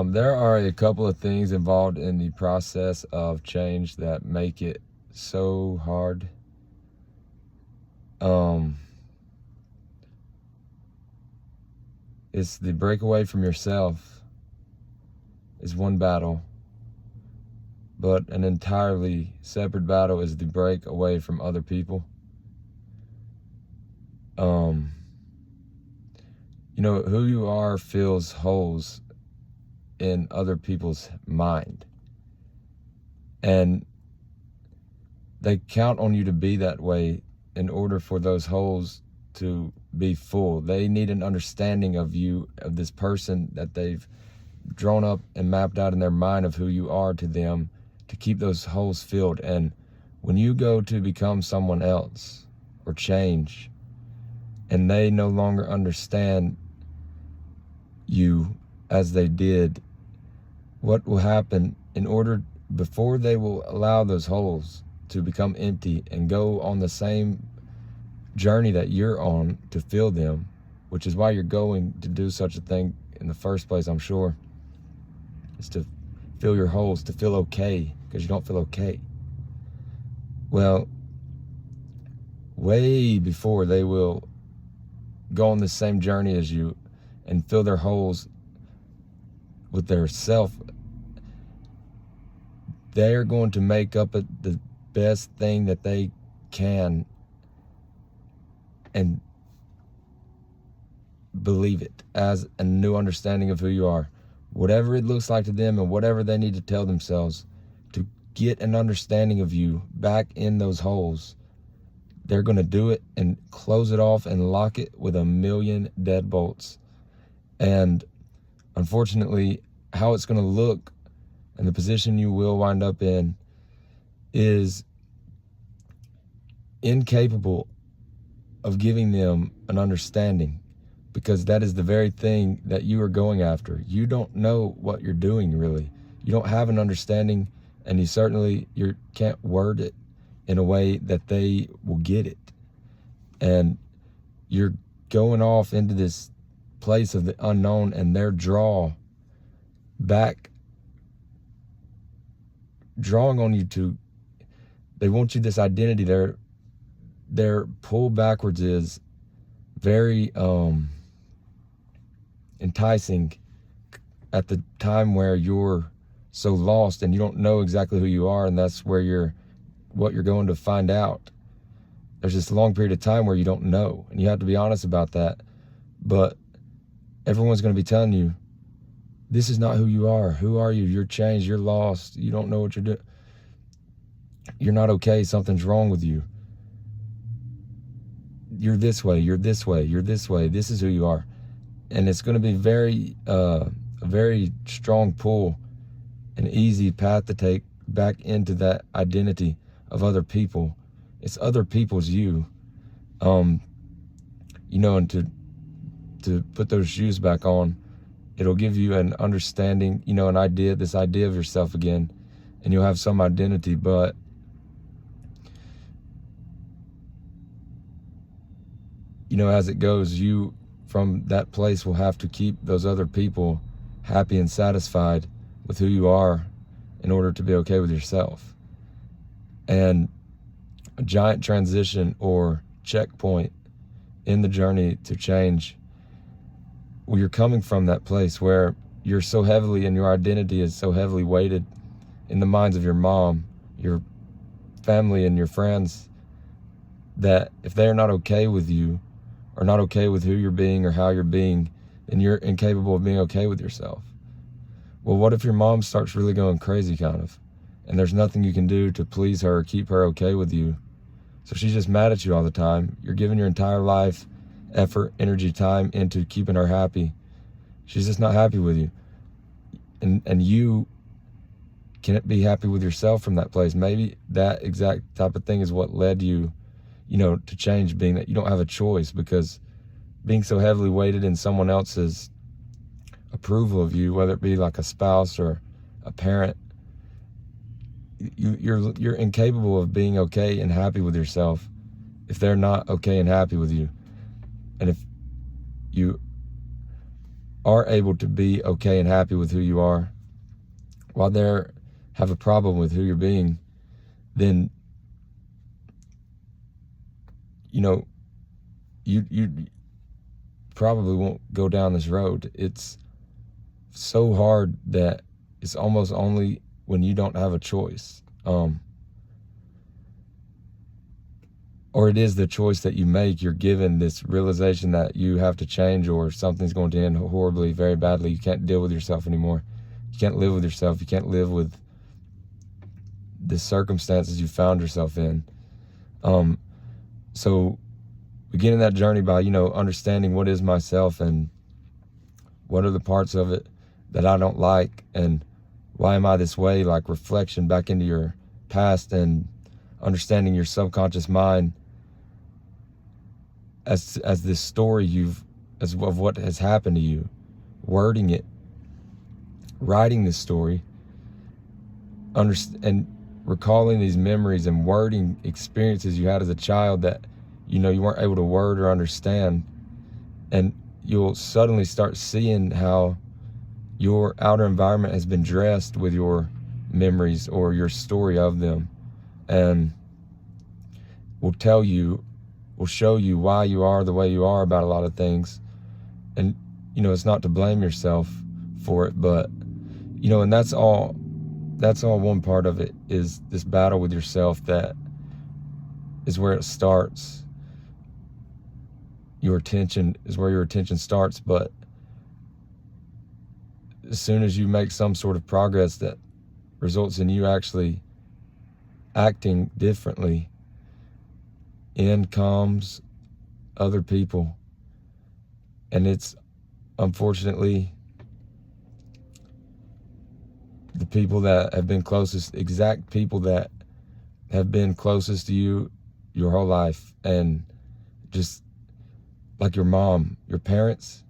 There are a couple of things involved in the process of change that make it so hard. It's the breakaway from yourself is one battle, but an entirely separate battle is the break away from other people. Who you are fills holes in other people's mind, and they count on you to be that way in order for those holes to be full. They need an understanding of you, of this person that they've drawn up and mapped out in their mind of who you are to them, to keep those holes filled. And when you go to become someone else or change, and they no longer understand you as they did, what will happen before they will allow those holes to become empty and go on the same journey that you're on to fill them, which is why you're going to do such a thing in the first place, I'm sure, is to fill your holes, to feel okay, because you don't feel okay. Well, way before they will go on the same journey as you and fill their holes with their self, they're going to make up the best thing that they can and believe it as a new understanding of who you are. Whatever it looks like to them and whatever they need to tell themselves to get an understanding of you back in those holes, they're going to do it and close it off and lock it with 1,000,000 deadbolts. And unfortunately, how it's going to look and the position you will wind up in is incapable of giving them an understanding, because that is the very thing that you are going after. You don't know what you're doing, really. You don't have an understanding, and you can't word it in a way that they will get it. And you're going off into this place of the unknown, and their drawing on you they want you this identity. Their pull backwards is very enticing at the time where you're so lost and you don't know exactly who you are, and that's where what you're going to find out. There's this long period of time where you don't know, and you have to be honest about that. But everyone's going to be telling you, this is not who you are. Who are you? You're changed. You're lost. You don't know what you're doing. You're not okay. Something's wrong with you. You're this way. You're this way. You're this way. This is who you are. And it's going to be a very strong pull, an easy path to take back into that identity of other people. It's other people's you. And to put those shoes back on, it'll give you an understanding, this idea of yourself again, and you'll have some identity. But as it goes, you from that place will have to keep those other people happy and satisfied with who you are in order to be okay with yourself. And a giant transition or checkpoint in the journey to change, where you're coming from that place where you're so heavily, and your identity is so heavily weighted in the minds of your mom, your family, and your friends, that if they're not okay with you, or not okay with who you're being or how you're being, then you're incapable of being okay with yourself. Well, what if your mom starts really going crazy, kind of, and there's nothing you can do to please her or keep her okay with you? So she's just mad at you all the time. You're giving your entire life, effort, energy, time into keeping her happy. She's just not happy with you. And you can't be happy with yourself from that place. Maybe that exact type of thing is what led you, to change, being that you don't have a choice, because being so heavily weighted in someone else's approval of you, whether it be like a spouse or a parent, you're incapable of being okay and happy with yourself if they're not okay and happy with you. And if you are able to be okay and happy with who you are while they have a problem with who you're being, then you probably won't go down this road. It's so hard that it's almost only when you don't have a choice, or it is the choice that you make, you're given this realization that you have to change, or something's going to end horribly, very badly. You can't deal with yourself anymore. You can't live with yourself. You can't live with the circumstances you found yourself in. So beginning that journey by, understanding what is myself and what are the parts of it that I don't like, and why am I this way, like reflection back into your past and understanding your subconscious mind as this story of what has happened to you, wording it, writing this story, and recalling these memories and wording experiences you had as a child that you weren't able to word or understand. And you'll suddenly start seeing how your outer environment has been dressed with your memories or your story of them, and will show you why you are the way you are about a lot of things. And it's not to blame yourself for it, but and that's all one part of it, is this battle with yourself. That is where it starts. Your attention is where your attention starts. But as soon as you make some sort of progress that results in you actually acting differently, in comes other people. And it's unfortunately the people that have been closest, exact people that have been closest to you your whole life. And just like your mom, your parents,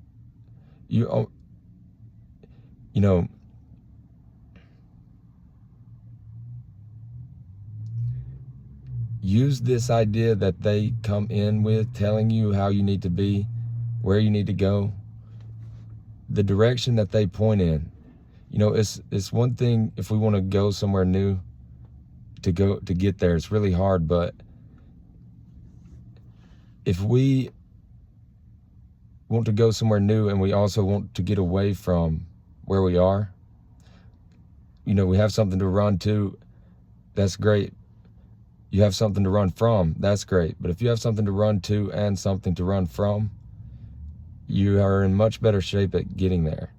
use this idea that they come in with, telling you how you need to be, where you need to go, the direction that they point in. It's one thing if we want to go somewhere new to get there. It's really hard. But if we want to go somewhere new and we also want to get away from where we are, we have something to run to, that's great. You have something to run from, that's great. But if you have something to run to and something to run from, you are in much better shape at getting there.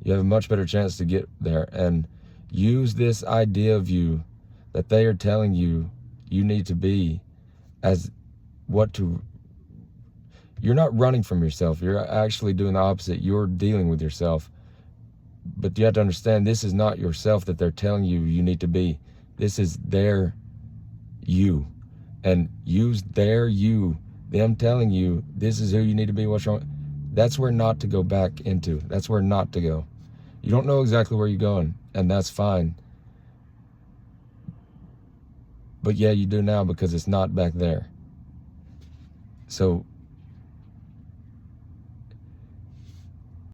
You have a much better chance to get there. And use this idea of you that they are telling you you need to be as what to. You're not running from yourself. You're actually doing the opposite. You're dealing with yourself. But you have to understand, this is not yourself that they're telling you need to be. This is their you. And use their you, them telling you this is who you need to be, what's wrong. That's where not to go back into. That's where not to go. You don't know exactly where you're going, and that's fine. But yeah, you do now, because it's not back there. So